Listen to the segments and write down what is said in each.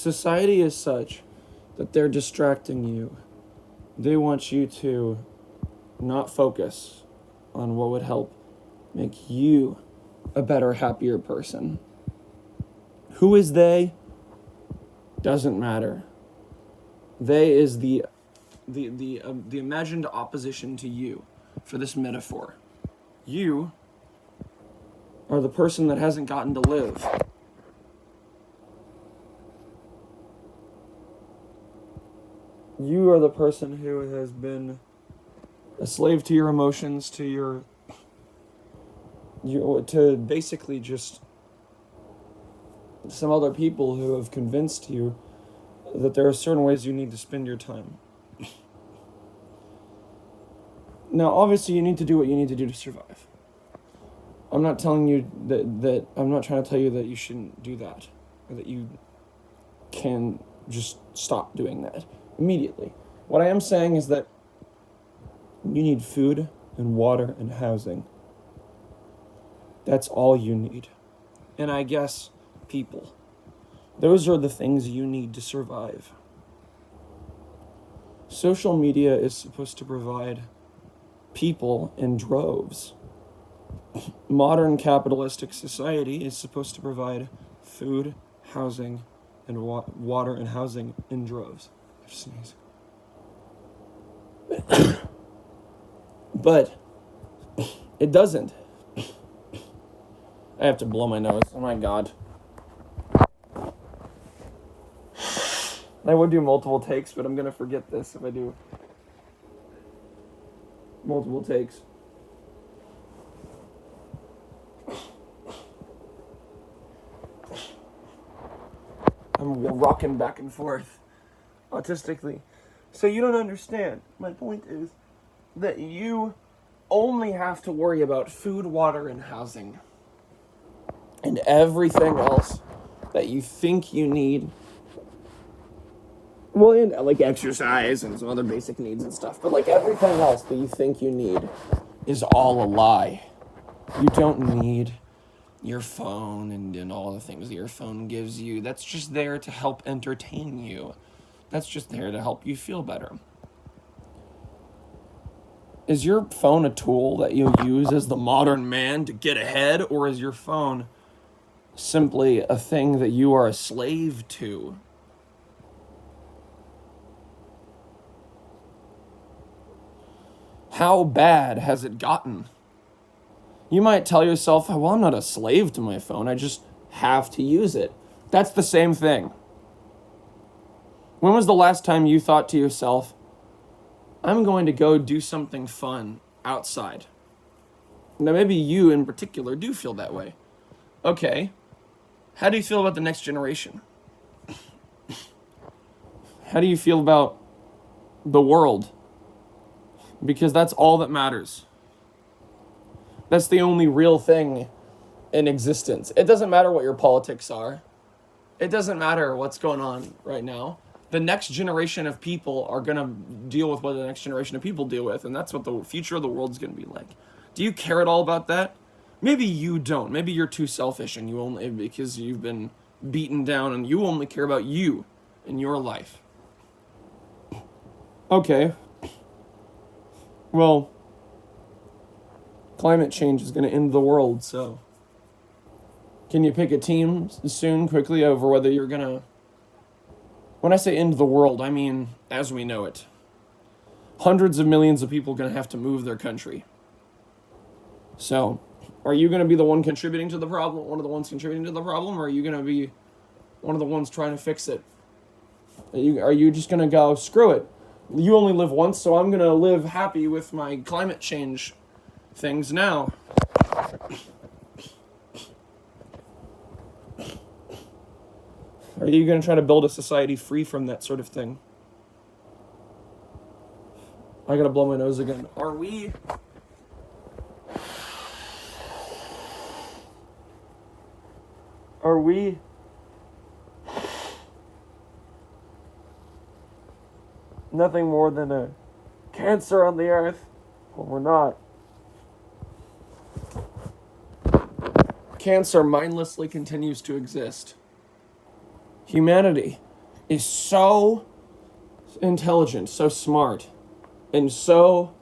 Society is such that they're distracting you. They want you to not focus on what would help make you a better, happier person. Who is they? Doesn't matter. They is the imagined opposition to you for this metaphor. You are the person that hasn't gotten to live. You are the person who has been a slave to your emotions, to to basically just some other people who have convinced you that there are certain ways you need to spend your time. Now, obviously, you need to do what you need to do to survive. I'm not telling you that I'm not trying to tell you that you shouldn't do that, or that you can just stop doing that immediately. What I am saying is that you need food and water and housing. That's all you need. And I guess people. Those are the things you need to survive. Social media is supposed to provide people in droves. Modern capitalistic society is supposed to provide food, housing, and water and housing in droves. I have to sneeze. But it doesn't. I have to blow my nose. Oh my god. I would do multiple takes, but I'm going to forget this if I do multiple takes. I'm rocking back and forth autistically. So you don't understand. My point is that you only have to worry about food, water, and housing. And everything else that you think you need. Well, and like exercise and some other basic needs and stuff. But like everything else that you think you need is all a lie. You don't need your phone and all the things that your phone gives you. That's just there to help entertain you. That's just there to help you feel better. Is your phone a tool that you use as the modern man to get ahead, or is your phone simply a thing that you are a slave to? How bad has it gotten? You might tell yourself, well, I'm not a slave to my phone. I just have to use it. That's the same thing. When was the last time you thought to yourself, I'm going to go do something fun outside? Now, maybe you in particular do feel that way. Okay. How do you feel about the next generation? How do you feel about the world? Because that's all that matters. That's the only real thing in existence. It doesn't matter what your politics are. It doesn't matter what's going on right now. The next generation of people are going to deal with what the next generation of people deal with, and that's what the future of the world is going to be like. Do you care at all about that? Maybe you don't. Maybe you're too selfish and you only, because you've been beaten down and you only care about you and your life. Okay. Well, climate change is going to end the world, so can you pick a team soon, quickly, over whether you're going to... When I say end the world, I mean as we know it. Hundreds of millions of people are going to have to move their country. So, are you going to be the one contributing to the problem, one of the ones contributing to the problem, or are you going to be one of the ones trying to fix it? Are you just going to go, screw it, you only live once, so I'm going to live happy with my climate change things now? Are you going to try to build a society free from that sort of thing? I got to blow my nose again. Are we... nothing more than a cancer on the earth? Well, we're not. Cancer mindlessly continues to exist. Humanity is so intelligent, so smart, and so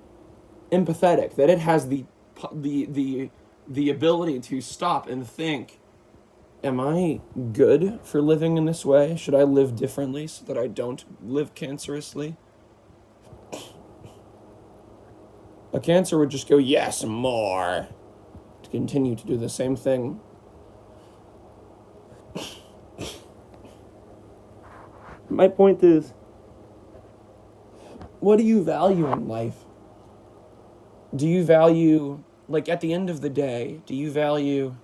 empathetic that it has the ability to stop and think, am I good for living in this way? Should I live differently so that I don't live cancerously? A cancer would just go, yes, more, to continue to do the same thing. My point is, what do you value in life? Do you value, like at the end of the day, do you value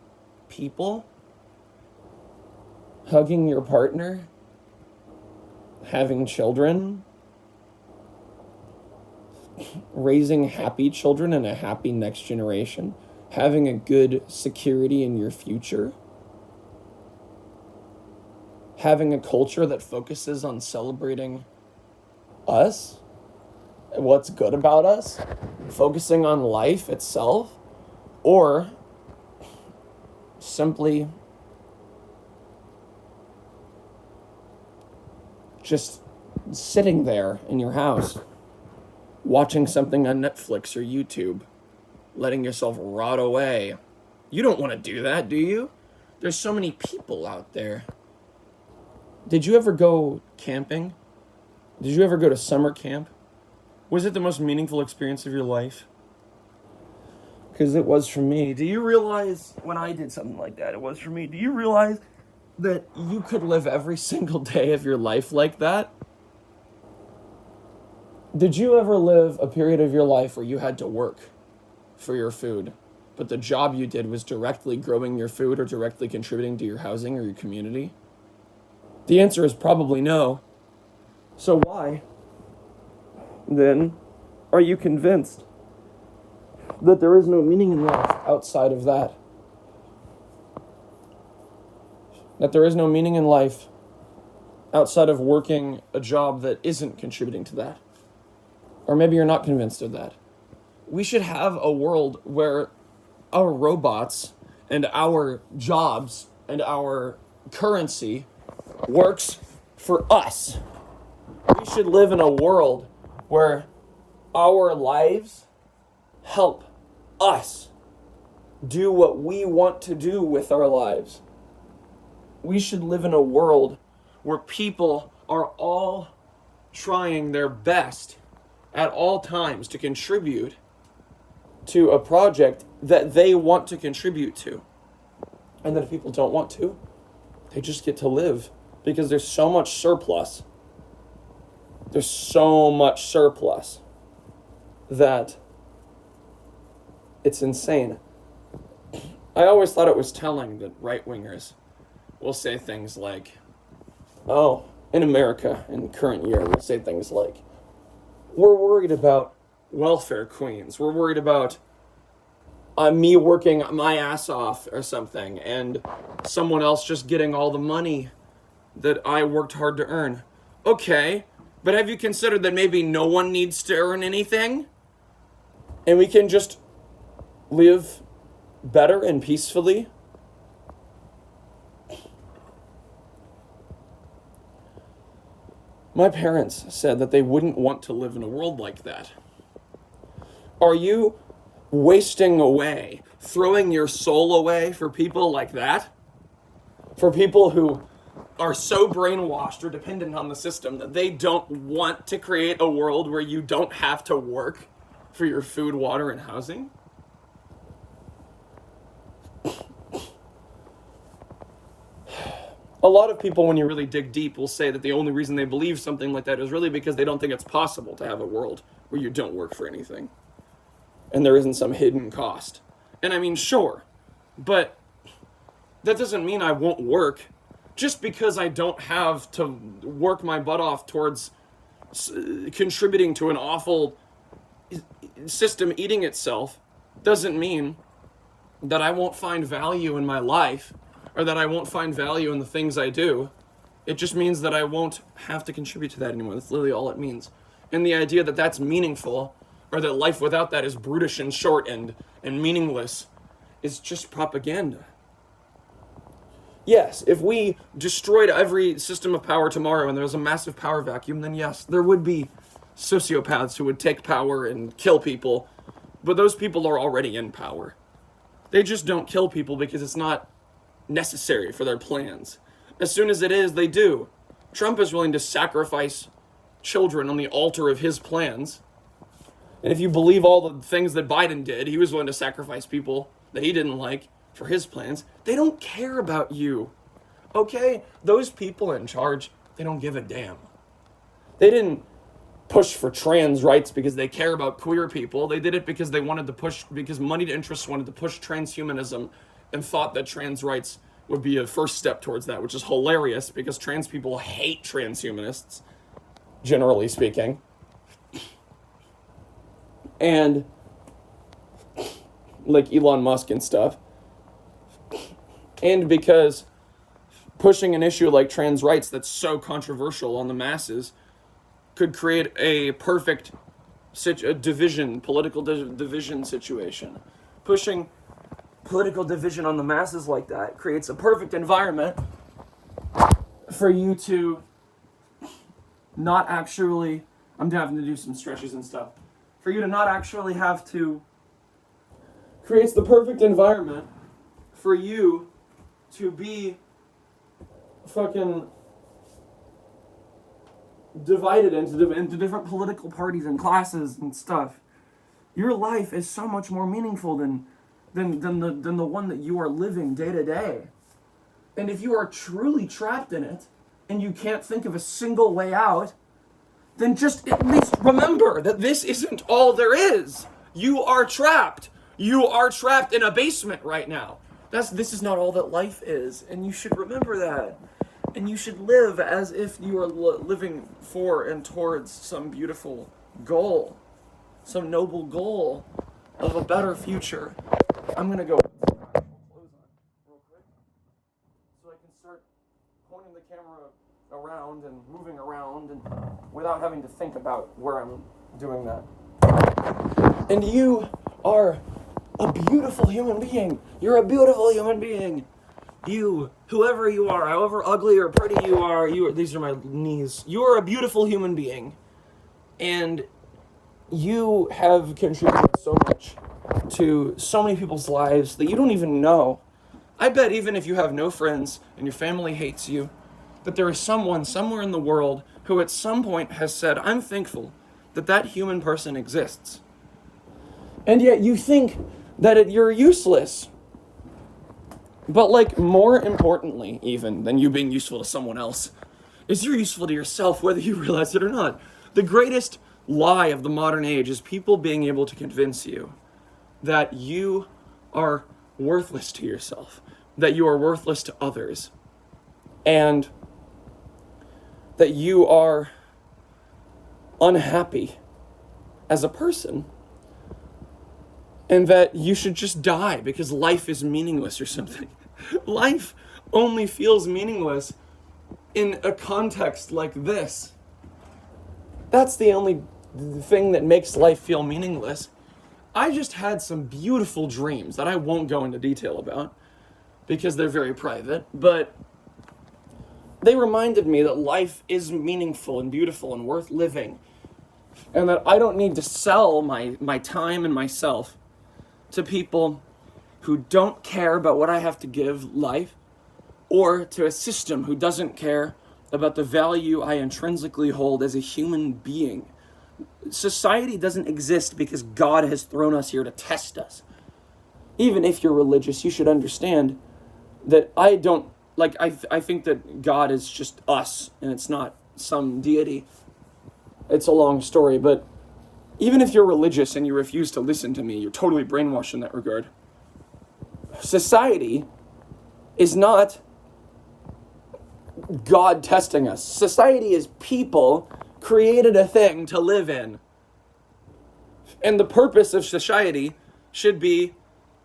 people? Hugging your partner? Having children? Raising happy children and a happy next generation? Having a good security in your future? Having a culture that focuses on celebrating us? What's good about us? Focusing on life itself? Or simply just sitting there in your house, watching something on Netflix or YouTube, letting yourself rot away? You don't want to do that, do you? There's so many people out there. Did you ever go camping? Did you ever go to summer camp? Was it the most meaningful experience of your life? Because it was for me. Do you realize, when I did something like that, it was for me. Do you realize that you could live every single day of your life like that? Did you ever live a period of your life where you had to work for your food, but the job you did was directly growing your food or directly contributing to your housing or your community? The answer is probably no. So why, then, are you convinced that there is no meaning in life outside of that? That there is no meaning in life outside of working a job that isn't contributing to that? Or maybe you're not convinced of that. We should have a world where our robots and our jobs and our currency works for us. We should live in a world where our lives help us do what we want to do with our lives. We should live in a world where people are all trying their best at all times to contribute to a project that they want to contribute to. And that if people don't want to, they just get to live because there's so much surplus. There's so much surplus that it's insane. I always thought it was telling that right-wingers will say things like, oh, in America, in the current year, we'll say things like, we're worried about welfare queens. We're worried about me working my ass off or something, and someone else just getting all the money that I worked hard to earn. Okay, but have you considered that maybe no one needs to earn anything? And we can just live better and peacefully? My parents said that they wouldn't want to live in a world like that. Are you wasting away, throwing your soul away for people like that? For people who are so brainwashed or dependent on the system that they don't want to create a world where you don't have to work for your food, water, and housing? A lot of people, when you really dig deep, will say that the only reason they believe something like that is really because they don't think it's possible to have a world where you don't work for anything and there isn't some hidden cost. And I mean, sure, but that doesn't mean I won't work. Just because I don't have to work my butt off towards contributing to an awful system eating itself doesn't mean that I won't find value in my life or that I won't find value in the things I do. It just means that I won't have to contribute to that anymore. That's literally all it means. And the idea that that's meaningful or that life without that is brutish and short and meaningless is just propaganda. Yes, if we destroyed every system of power tomorrow and there was a massive power vacuum, then yes, there would be sociopaths who would take power and kill people. But those people are already in power. They just don't kill people because it's not necessary for their plans. As soon as it is, they do. Trump is willing to sacrifice children on the altar of his plans. And if you believe all the things that Biden did, he was willing to sacrifice people that he didn't like for his plans. They don't care about you. Okay? Those people in charge, they don't give a damn. They didn't push for trans rights because they care about queer people. They did it because they wanted to push, because moneyed interests wanted to push transhumanism and thought that trans rights would be a first step towards that, which is hilarious because trans people hate transhumanists, generally speaking. And like Elon Musk and stuff. And because pushing an issue like trans rights that's so controversial on the masses could create a perfect political division situation. Pushing political division on the masses like that creates a perfect environment for you to not actually, I'm having to do some stretches and stuff, for you to not actually have to, creates the perfect environment for you to be fucking divided into different political parties and classes and stuff. Your life is so much more meaningful than the one that you are living day to day. And if you are truly trapped in it and you can't think of a single way out, then just at least remember that this isn't all there is. You are trapped. You are trapped in a basement right now. This is not all that life is, and you should remember that. And you should live as if you are living for and towards some beautiful goal, some noble goal of a better future. I'm gonna go put some clothes on real quick so I can start pointing the camera around and moving around and without having to think about where I'm doing that. And you are a beautiful human being. You're a beautiful human being. You, whoever you are, however ugly or pretty you are, these are my knees. You are a beautiful human being. And you have contributed so much to so many people's lives that you don't even know. I bet even if you have no friends and your family hates you, that there is someone somewhere in the world who at some point has said, I'm thankful that that human person exists. And yet you think that you're useless. But like more importantly even than you being useful to someone else is you're useful to yourself whether you realize it or not. The greatest lie of the modern age is people being able to convince you that you are worthless to yourself, that you are worthless to others, and that you are unhappy as a person, and that you should just die because life is meaningless or something. Life only feels meaningless in a context like this. That's the only thing that makes life feel meaningless. I just had some beautiful dreams that I won't go into detail about because they're very private, but they reminded me that life is meaningful and beautiful and worth living, and that I don't need to sell my time and myself to people who don't care about what I have to give life, or to a system who doesn't care about the value I intrinsically hold as a human being. Society doesn't exist because God has thrown us here to test us. Even if you're religious, you should understand that I think that God is just us, and it's not some deity. It's a long story, but even if you're religious and you refuse to listen to me, you're totally brainwashed in that regard. Society is not God testing us. Society is people created a thing to live in. And the purpose of society should be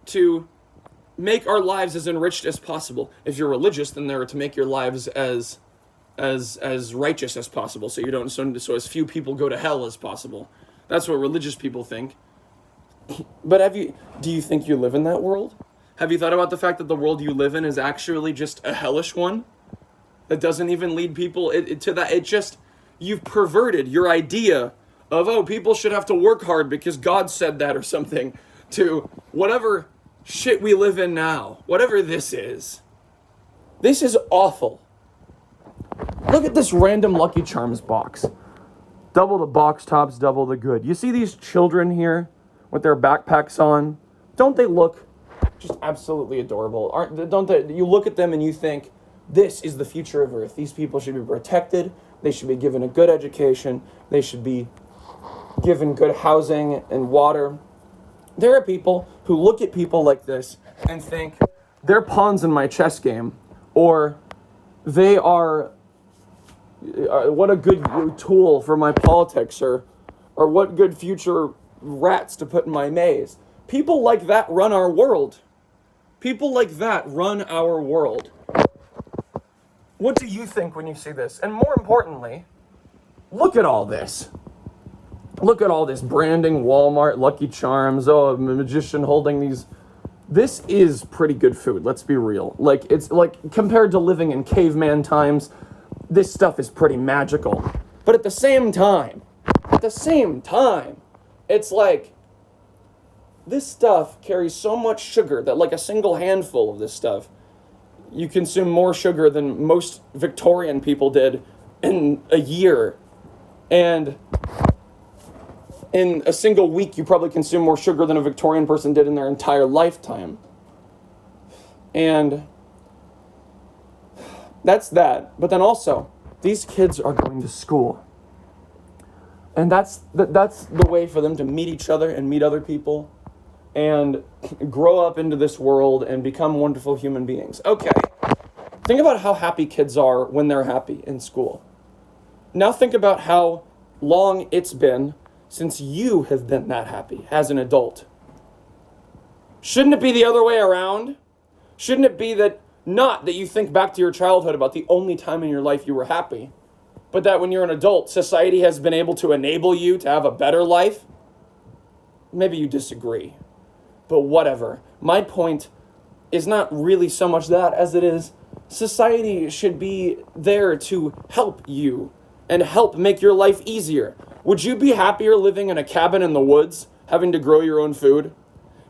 to make our lives as enriched as possible. If you're religious, then they're to make your lives as righteous as possible, so as few people go to hell as possible. That's what religious people think. But do you think you live in that world? Have you thought about the fact that the world you live in is actually just a hellish one? That doesn't even lead people to that. It just, you've perverted your idea of, oh, people should have to work hard because God said that or something, to whatever shit we live in now, whatever this is. This is awful. Look at this random Lucky Charms box. Double the box tops, double the good. You see these children here with their backpacks on? Don't they look just absolutely adorable? Don't they? You look at them and you think, this is the future of Earth. These people should be protected. They should be given a good education. They should be given good housing and water. There are people who look at people like this and think, they're pawns in my chess game, or they are, what a good tool for my politics, or what good future rats to put in my maze. People like that run our world. People like that run our world. What do you think when you see this? And more importantly, look at all this. Look at all this branding, Walmart, Lucky Charms, oh, a magician holding these. This is pretty good food, let's be real. Like, it's like, compared to living in caveman times, this stuff is pretty magical. But at the same time, it's like, this stuff carries so much sugar that like a single handful of this stuff, you consume more sugar than most Victorian people did in a year. And in a single week, you probably consume more sugar than a Victorian person did in their entire lifetime. And that's that. But then also, these kids are going to school. And that's the way for them to meet each other and meet other people and grow up into this world and become wonderful human beings. Okay, think about how happy kids are when they're happy in school. Now think about how long it's been since you have been that happy as an adult. Shouldn't it be the other way around? Shouldn't it be that not that you think back to your childhood about the only time in your life you were happy, but that when you're an adult, society has been able to enable you to have a better life? Maybe you disagree, but whatever. My point is not really so much that as it is society should be there to help you and help make your life easier. Would you be happier living in a cabin in the woods, having to grow your own food?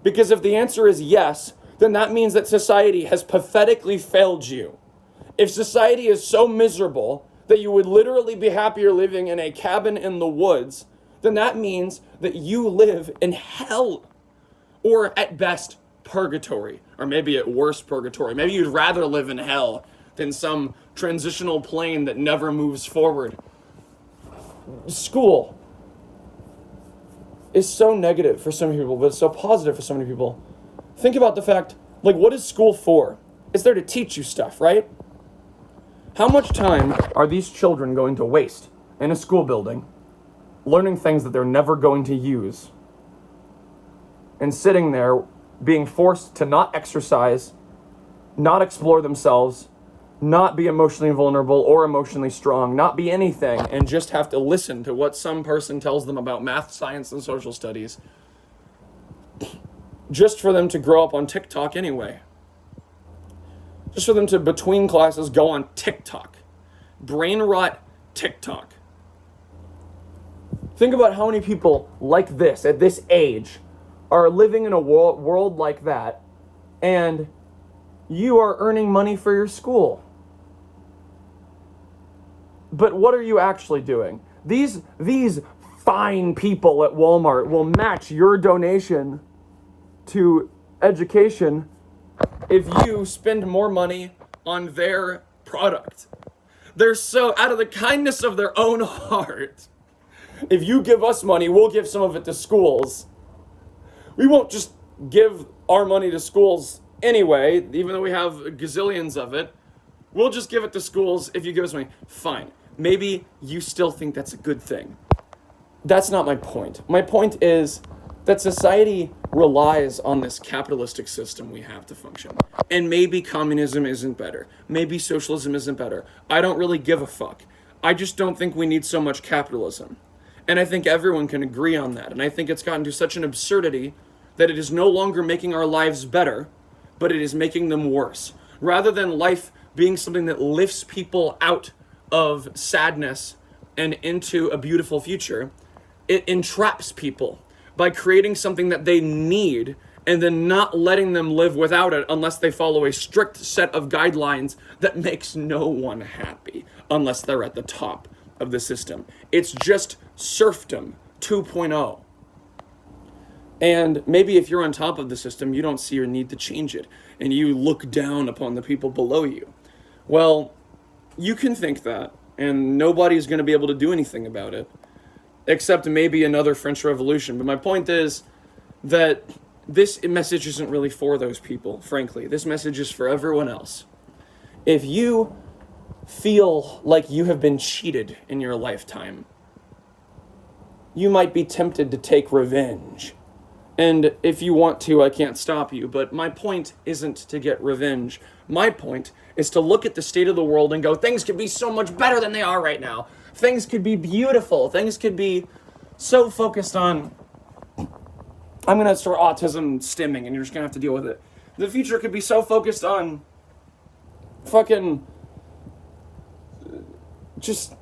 Because if the answer is yes, then that means that society has pathetically failed you. If society is so miserable that you would literally be happier living in a cabin in the woods, then that means that you live in hell. Or at best, purgatory. Or maybe at worst, purgatory. Maybe you'd rather live in hell than some transitional plane that never moves forward. School is so negative for so many people, but it's so positive for so many people. Think about the fact, like, what is school for? It's there to teach you stuff, right? How much time are these children going to waste in a school building learning things that they're never going to use and sitting there being forced to not exercise, not explore themselves, not be emotionally vulnerable or emotionally strong, not be anything, and just have to listen to what some person tells them about math, science, and social studies, just for them to grow up on TikTok anyway. Just for them to, between classes, go on TikTok. Brain rot TikTok. Think about how many people like this, at this age, are living in a world like that, and you are earning money for your school. But what are you actually doing? These fine people at Walmart will match your donation to education if you spend more money on their product. They're so, out of the kindness of their own heart, if you give us money, we'll give some of it to schools. We won't just give our money to schools anyway, even though we have gazillions of it. We'll just give it to schools if you give us money. Fine. Maybe you still think that's a good thing. That's not my point. My point is that society relies on this capitalistic system we have to function. And maybe communism isn't better. Maybe socialism isn't better. I don't really give a fuck. I just don't think we need so much capitalism. And I think everyone can agree on that. And I think it's gotten to such an absurdity that it is no longer making our lives better, but it is making them worse. Rather than life being something that lifts people out of sadness and into a beautiful future, it entraps people by creating something that they need and then not letting them live without it unless they follow a strict set of guidelines that makes no one happy unless they're at the top of the system. It's just serfdom 2.0. And maybe if you're on top of the system, you don't see your need to change it, and you look down upon the people below you. Well, you can think that, and nobody's going to be able to do anything about it, except maybe another French Revolution. But my point is that this message isn't really for those people, frankly. This message is for everyone else. If you feel like you have been cheated in your lifetime, you might be tempted to take revenge. And if you want to, I can't stop you, but my point isn't to get revenge. My point is to look at the state of the world and go, things could be so much better than they are right now. Things could be beautiful. Things could be so focused on, I'm going to start autism stimming and you're just going to have to deal with it. The future could be so focused on fucking just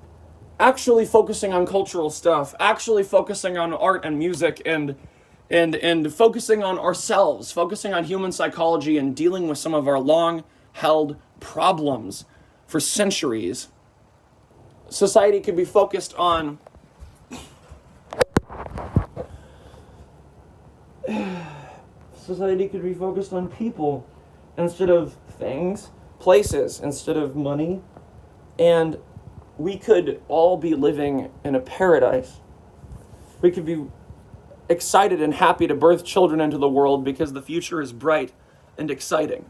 actually focusing on cultural stuff, actually focusing on art and music and focusing on ourselves, focusing on human psychology and dealing with some of our long-held problems for centuries. Society could be focused on people instead of things, places instead of money, and we could all be living in a paradise. We could be excited and happy to birth children into the world because the future is bright and exciting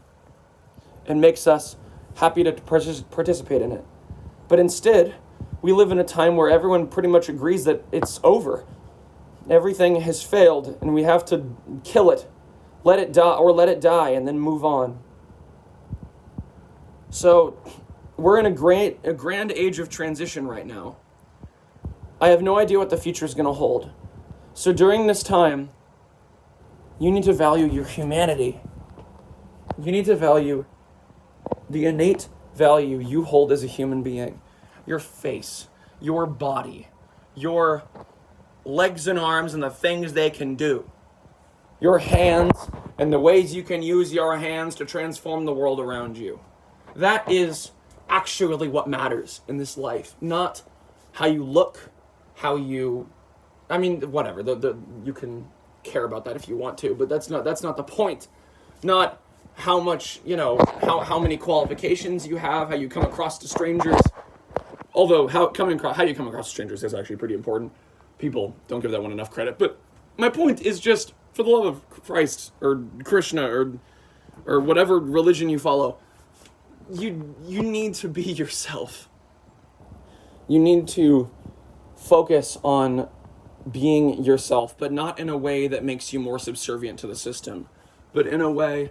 and makes us happy to participate in it. But instead, we live in a time where everyone pretty much agrees that it's over. Everything has failed and we have to kill it, let it die, and then move on. So we're in a grand age of transition right now. I have no idea what the future is going to hold. So during this time, you need to value your humanity. You need to value the innate value you hold as a human being. Your face, your body, your legs and arms and the things they can do. Your hands and the ways you can use your hands to transform the world around you. That is actually what matters in this life. Not how you look, whatever. You can care about that if you want to, but that's not the point. Not how much, how many qualifications you have, how you come across to strangers. Although how you come across to strangers is actually pretty important. People don't give that one enough credit. But my point is just, for the love of Christ or Krishna or whatever religion you follow, you need to be yourself. You need to focus on being yourself, but not in a way that makes you more subservient to the system, but in a way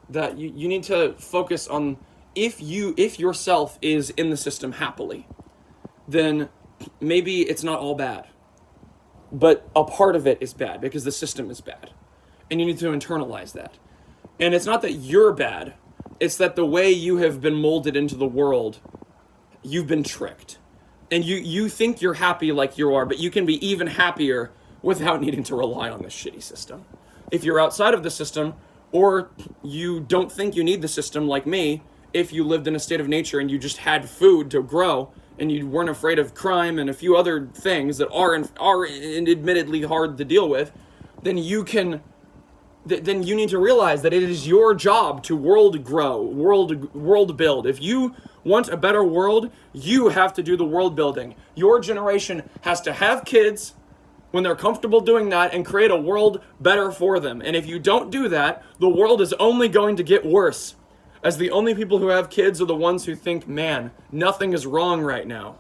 that you need to focus on if yourself is in the system happily, then maybe it's not all bad, but a part of it is bad because the system is bad, and you need to internalize that. And it's not that you're bad, it's that the way you have been molded into the world, you've been tricked. And you think you're happy like you are, but you can be even happier without needing to rely on this shitty system. If you're outside of the system, or you don't think you need the system like me, if you lived in a state of nature and you just had food to grow, and you weren't afraid of crime and a few other things that are admittedly hard to deal with, then you need to realize that it is your job to world build. If you want a better world, you have to do the world building. Your generation has to have kids when they're comfortable doing that and create a world better for them. And if you don't do that, the world is only going to get worse, as the only people who have kids are the ones who think, man, nothing is wrong right now.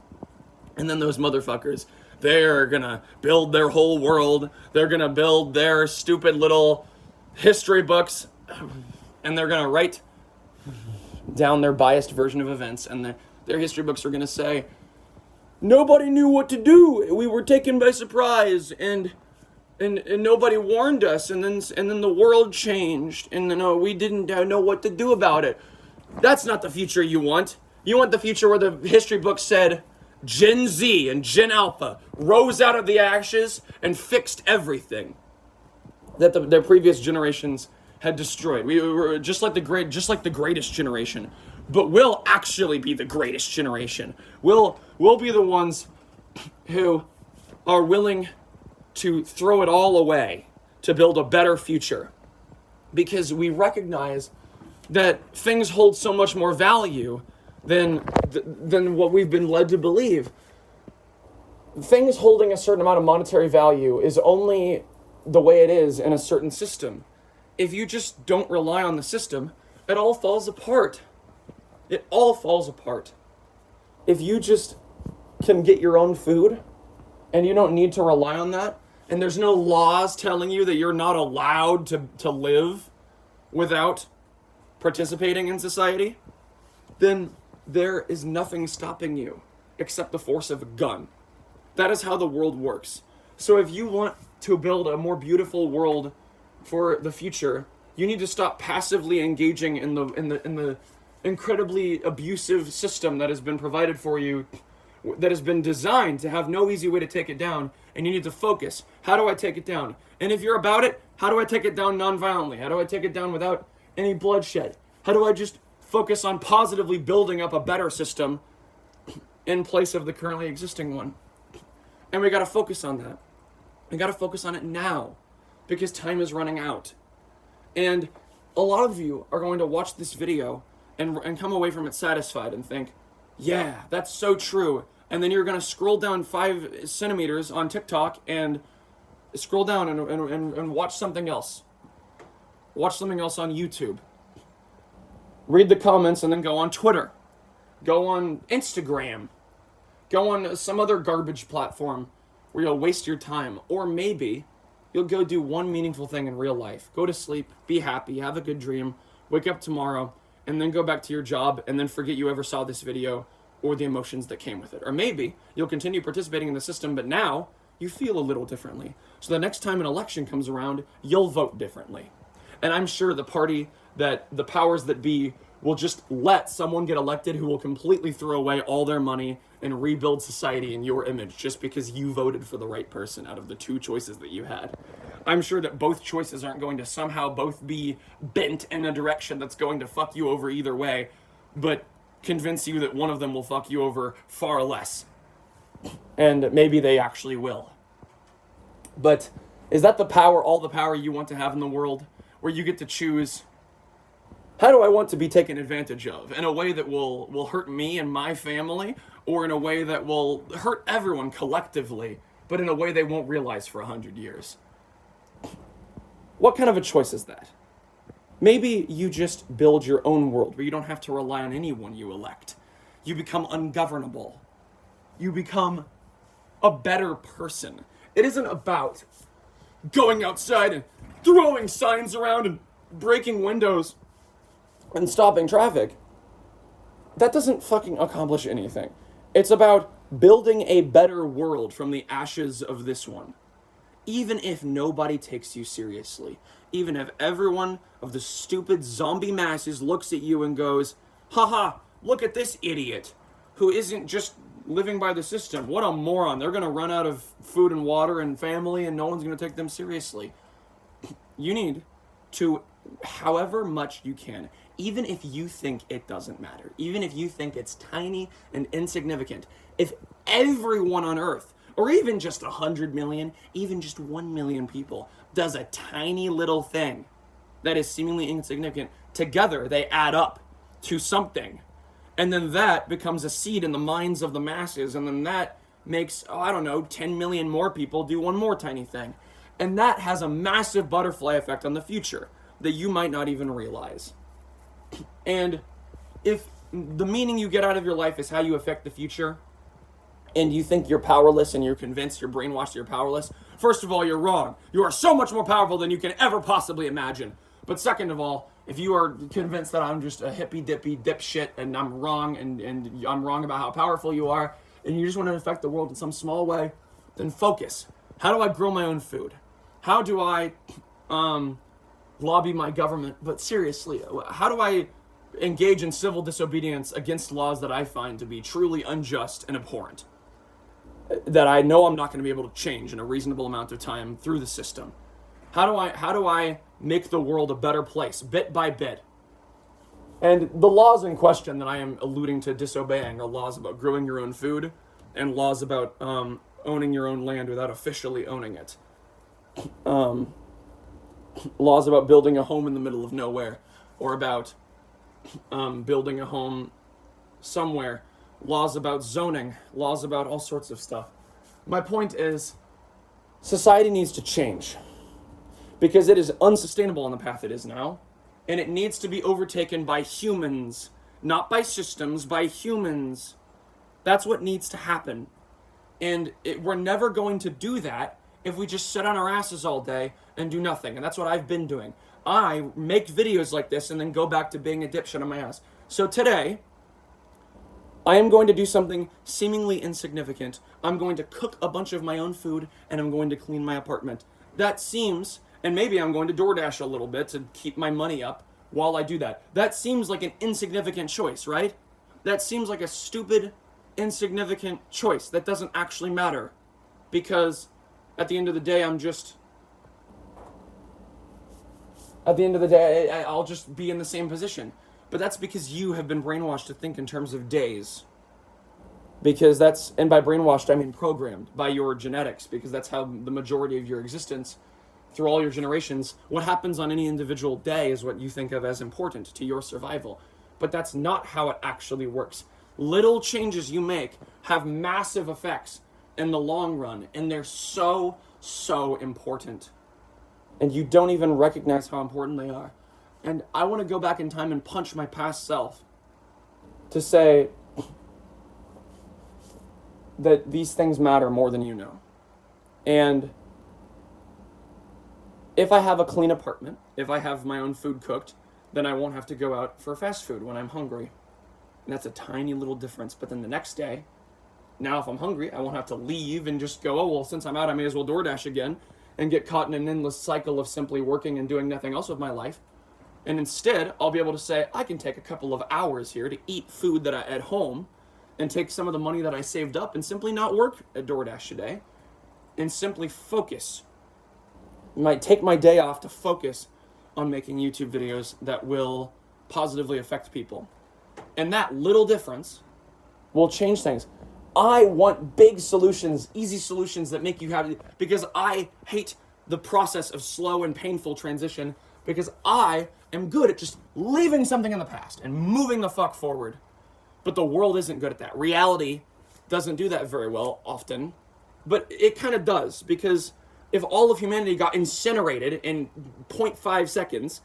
And then those motherfuckers, they're gonna build their whole world. They're gonna build their stupid little history books, and they're going to write down their biased version of events, and their history books are going to say, nobody knew what to do, we were taken by surprise, and and nobody warned us, and then the world changed, and we didn't know what to do about it. That's not the future you want. You want the future where the history book said Gen Z and Gen Alpha rose out of the ashes and fixed everything that their previous generations had destroyed. We were just like the greatest generation, but we'll actually be the greatest generation. We'll be the ones who are willing to throw it all away to build a better future, because we recognize that things hold so much more value than what we've been led to believe. Things holding a certain amount of monetary value is only the way it is in a certain system. If you just don't rely on the system, it all falls apart. It all falls apart. If you just can get your own food and you don't need to rely on that, and there's no laws telling you that you're not allowed to live without participating in society, then there is nothing stopping you except the force of a gun. That is how the world works. So if you want to build a more beautiful world for the future, you need to stop passively engaging in the incredibly abusive system that has been provided for you, that has been designed to have no easy way to take it down, and you need to focus. How do I take it down? And if you're about it, how do I take it down non-violently? How do I take it down without any bloodshed? How do I just focus on positively building up a better system in place of the currently existing one? And we got to focus on that. We got to focus on it now, because time is running out. And a lot of you are going to watch this video and come away from it satisfied and think, yeah, that's so true. And then you're going to scroll down 5 centimeters on TikTok and scroll down and watch something else. Watch something else on YouTube. Read the comments and then go on Twitter. Go on Instagram. Go on some other garbage platform where you'll waste your time. Or maybe you'll go do one meaningful thing in real life. Go to sleep, be happy, have a good dream, wake up tomorrow, and then go back to your job and then forget you ever saw this video or the emotions that came with it. Or maybe you'll continue participating in the system, but now you feel a little differently. So the next time an election comes around, you'll vote differently. And I'm sure the party that the powers that be will just let someone get elected who will completely throw away all their money and rebuild society in your image just because you voted for the right person out of the 2 choices that you had. I'm sure that both choices aren't going to somehow both be bent in a direction that's going to fuck you over either way, but convince you that one of them will fuck you over far less. And maybe they actually will. But is that the power, all the power you want to have in the world, where you get to choose, how do I want to be taken advantage of in a way that will hurt me and my family, or in a way that will hurt everyone collectively, but in a way they won't realize for 100 years? What kind of a choice is that? Maybe you just build your own world where you don't have to rely on anyone you elect. You become ungovernable. You become a better person. It isn't about going outside and throwing signs around and breaking windows and stopping traffic. That doesn't fucking accomplish anything. It's about building a better world from the ashes of this one. Even if nobody takes you seriously, even if everyone of the stupid zombie masses looks at you and goes, haha, look at this idiot who isn't just living by the system. What a moron. They're going to run out of food and water and family and no one's going to take them seriously. You need to, however much you can, even if you think it doesn't matter, even if you think it's tiny and insignificant, if everyone on Earth, or even just 100 million, even just 1 million people, does a tiny little thing that is seemingly insignificant, together they add up to something. And then that becomes a seed in the minds of the masses, and then that makes, 10 million more people do one more tiny thing. And that has a massive butterfly effect on the future that you might not even realize. And if the meaning you get out of your life is how you affect the future, and you think you're powerless and you're convinced, you're brainwashed, you're powerless, first of all, you're wrong. You are so much more powerful than you can ever possibly imagine. But second of all, if you are convinced that I'm just a hippy-dippy dipshit and I'm wrong and I'm wrong about how powerful you are, and you just want to affect the world in some small way, then focus. How do I grow my own food? How do I lobby my government? But seriously, how do I engage in civil disobedience against laws that I find to be truly unjust and abhorrent? That I know I'm not going to be able to change in a reasonable amount of time through the system. How do I make the world a better place bit by bit? And the laws in question that I am alluding to disobeying are laws about growing your own food and laws about owning your own land without officially owning it. Laws about building a home in the middle of nowhere, or about building a home somewhere. Laws about zoning, laws about all sorts of stuff. My point is, society needs to change because it is unsustainable on the path it is now, and it needs to be overtaken by humans, not by systems, by humans. That's what needs to happen. And we're never going to do that if we just sit on our asses all day and do nothing. And that's what I've been doing. I make videos like this and then go back to being a dipshit on my ass. So today, I am going to do something seemingly insignificant. I'm going to cook a bunch of my own food and I'm going to clean my apartment. That seems, and maybe I'm going to DoorDash a little bit to keep my money up while I do that. That seems like an insignificant choice, right? That seems like a stupid, insignificant choice that doesn't actually matter. Because at the end of the day, I'll just be in the same position. But that's because you have been brainwashed to think in terms of days. And by brainwashed, I mean programmed by your genetics, because that's how the majority of your existence, through all your generations, what happens on any individual day is what you think of as important to your survival. But that's not how it actually works. Little changes you make have massive effects in the long run, and they're so, so important. And you don't even recognize how important they are. And I want to go back in time and punch my past self to say that these things matter more than you know. And if I have a clean apartment, if I have my own food cooked, then I won't have to go out for fast food when I'm hungry. And that's a tiny little difference. But then the next day, now if I'm hungry, I won't have to leave and just go, oh, well, since I'm out, I may as well DoorDash again and get caught in an endless cycle of simply working and doing nothing else with my life. And instead, I'll be able to say, I can take a couple of hours here to eat food that at home and take some of the money that I saved up and simply not work at DoorDash today and simply focus. Might take my day off to focus on making YouTube videos that will positively affect people. And that little difference will change things. I want big solutions, easy solutions that make you happy, because I hate the process of slow and painful transition, because I am good at just leaving something in the past and moving the fuck forward. But the world isn't good at that. Reality doesn't do that very well often, but it kind of does, because if all of humanity got incinerated in 0.5 seconds,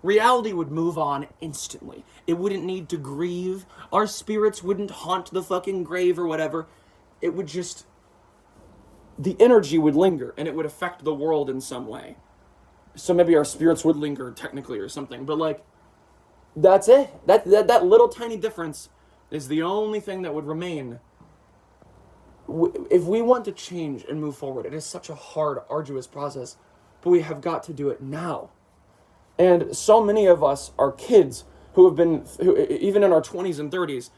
reality would move on instantly. It wouldn't need to grieve. Our spirits wouldn't haunt the fucking grave or whatever. It would just, the energy would linger and it would affect the world in some way. So maybe our spirits would linger technically or something, but like, that's it. That little tiny difference is the only thing that would remain. If we want to change and move forward, it is such a hard, arduous process, but we have got to do it now. And so many of us are kids who even in our 20s and 30s,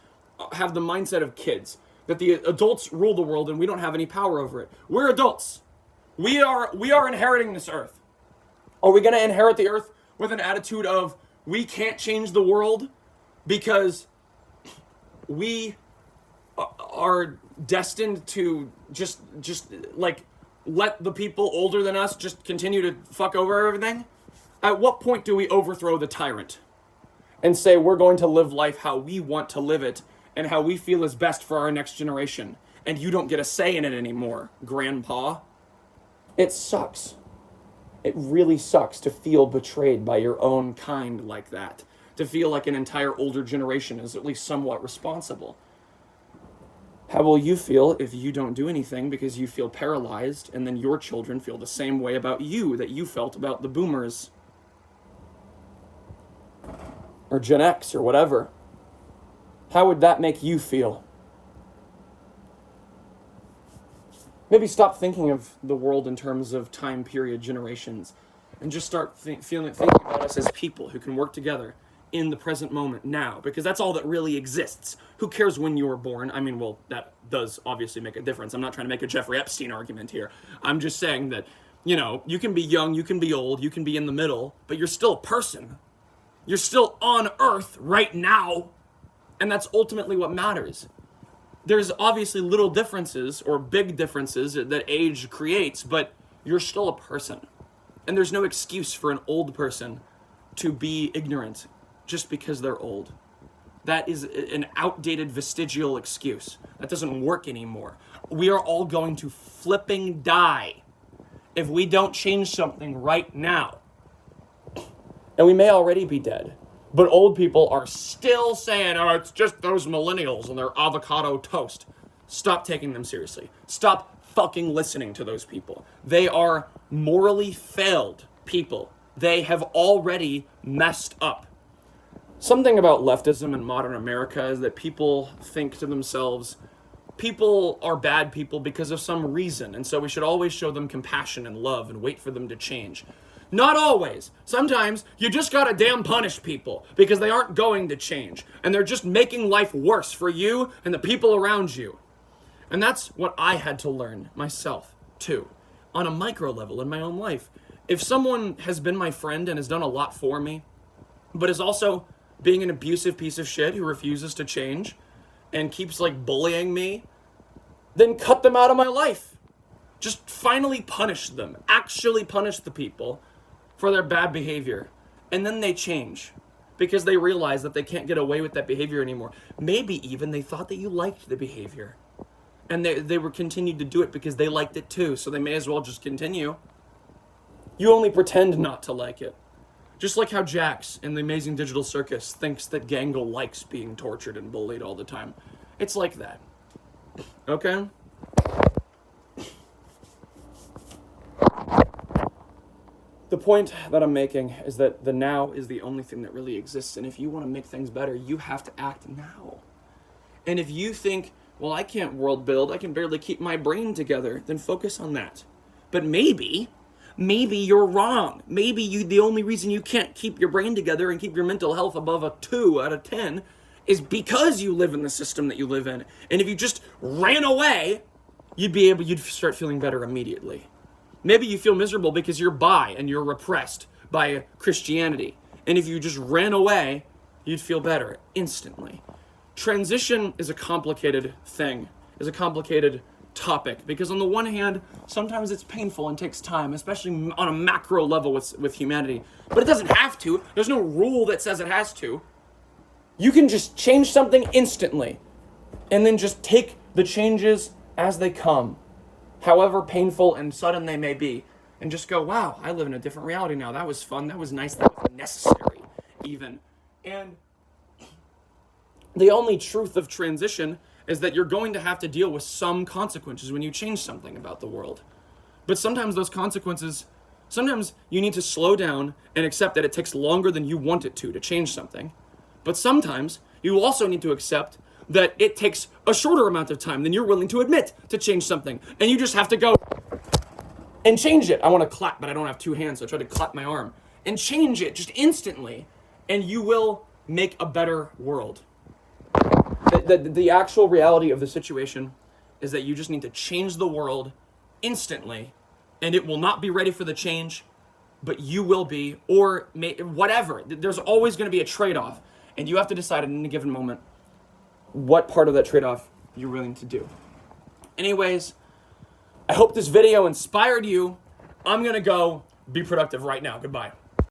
have the mindset of kids, that the adults rule the world and we don't have any power over it. We're adults. We are inheriting this earth. Are we going to inherit the earth with an attitude of we can't change the world because we are destined to just like let the people older than us just continue to fuck over everything? At what point do we overthrow the tyrant and say we're going to live life how we want to live it and how we feel is best for our next generation, and you don't get a say in it anymore, Grandpa? It sucks. It really sucks to feel betrayed by your own kind like that, to feel like an entire older generation is at least somewhat responsible. How will you feel if you don't do anything because you feel paralyzed, and then your children feel the same way about you that you felt about the boomers? Or Gen X or whatever. How would that make you feel? Maybe stop thinking of the world in terms of time period, generations, and just start thinking about us as people who can work together in the present moment now, because that's all that really exists. Who cares when you were born? I mean, well, that does obviously make a difference. I'm not trying to make a Jeffrey Epstein argument here. I'm just saying that, you can be young, you can be old, you can be in the middle, but you're still a person. You're still on Earth right now, and that's ultimately what matters. There's obviously little differences or big differences that age creates, but you're still a person. And there's no excuse for an old person to be ignorant just because they're old. That is an outdated vestigial excuse. That doesn't work anymore. We are all going to flipping die if we don't change something right now. And we may already be dead. But old people are still saying, oh, it's just those millennials and their avocado toast. Stop taking them seriously. Stop fucking listening to those people. They are morally failed people. They have already messed up. Something about leftism in modern America is that people think to themselves, people are bad people because of some reason, and so we should always show them compassion and love and wait for them to change. Not always. Sometimes you just gotta damn punish people because they aren't going to change, and they're just making life worse for you and the people around you. And that's what I had to learn myself, too, on a micro level in my own life. If someone has been my friend and has done a lot for me, but is also being an abusive piece of shit who refuses to change and keeps bullying me, then cut them out of my life. Just finally punish them. Actually punish the people for their bad behavior. And then they change because they realize that they can't get away with that behavior anymore. Maybe even they thought that you liked the behavior. And they were continued to do it because they liked it too, so they may as well just continue. You only pretend not to like it. Just like how Jax in the Amazing Digital Circus thinks that Gangle likes being tortured and bullied all the time. It's like that. Okay? The point that I'm making is that the now is the only thing that really exists, and if you want to make things better, you have to act now. And if you think, well, I can't world build, I can barely keep my brain together, then focus on that. But maybe you're wrong. Maybe the only reason you can't keep your brain together and keep your mental health above a 2 out of 10 is because you live in the system that you live in. And if you just ran away, you'd start feeling better immediately. Maybe you feel miserable because you're bi and you're repressed by Christianity. And if you just ran away, you'd feel better instantly. Transition is a complicated thing, is a complicated topic, because on the one hand, sometimes it's painful and takes time, especially on a macro level with humanity. But it doesn't have to. There's no rule that says it has to. You can just change something instantly, and then just take the changes as they come, however painful and sudden they may be, and just go, wow, I live in a different reality now. That was fun. That was nice. That was necessary, even. And the only truth of transition is that you're going to have to deal with some consequences when you change something about the world. But sometimes those consequences, sometimes you need to slow down and accept that it takes longer than you want it to change something. But sometimes you also need to accept that it takes a shorter amount of time than you're willing to admit to change something. And you just have to go and change it. I want to clap, but I don't have 2 hands, so I try to clap my arm. And change it just instantly, and you will make a better world. The actual reality of the situation is that you just need to change the world instantly, and it will not be ready for the change, but you will be, or whatever. There's always going to be a trade-off, and you have to decide in a given moment what part of that trade-off you're willing to do. Anyways, I hope this video inspired you. I'm going to go be productive right now. Goodbye.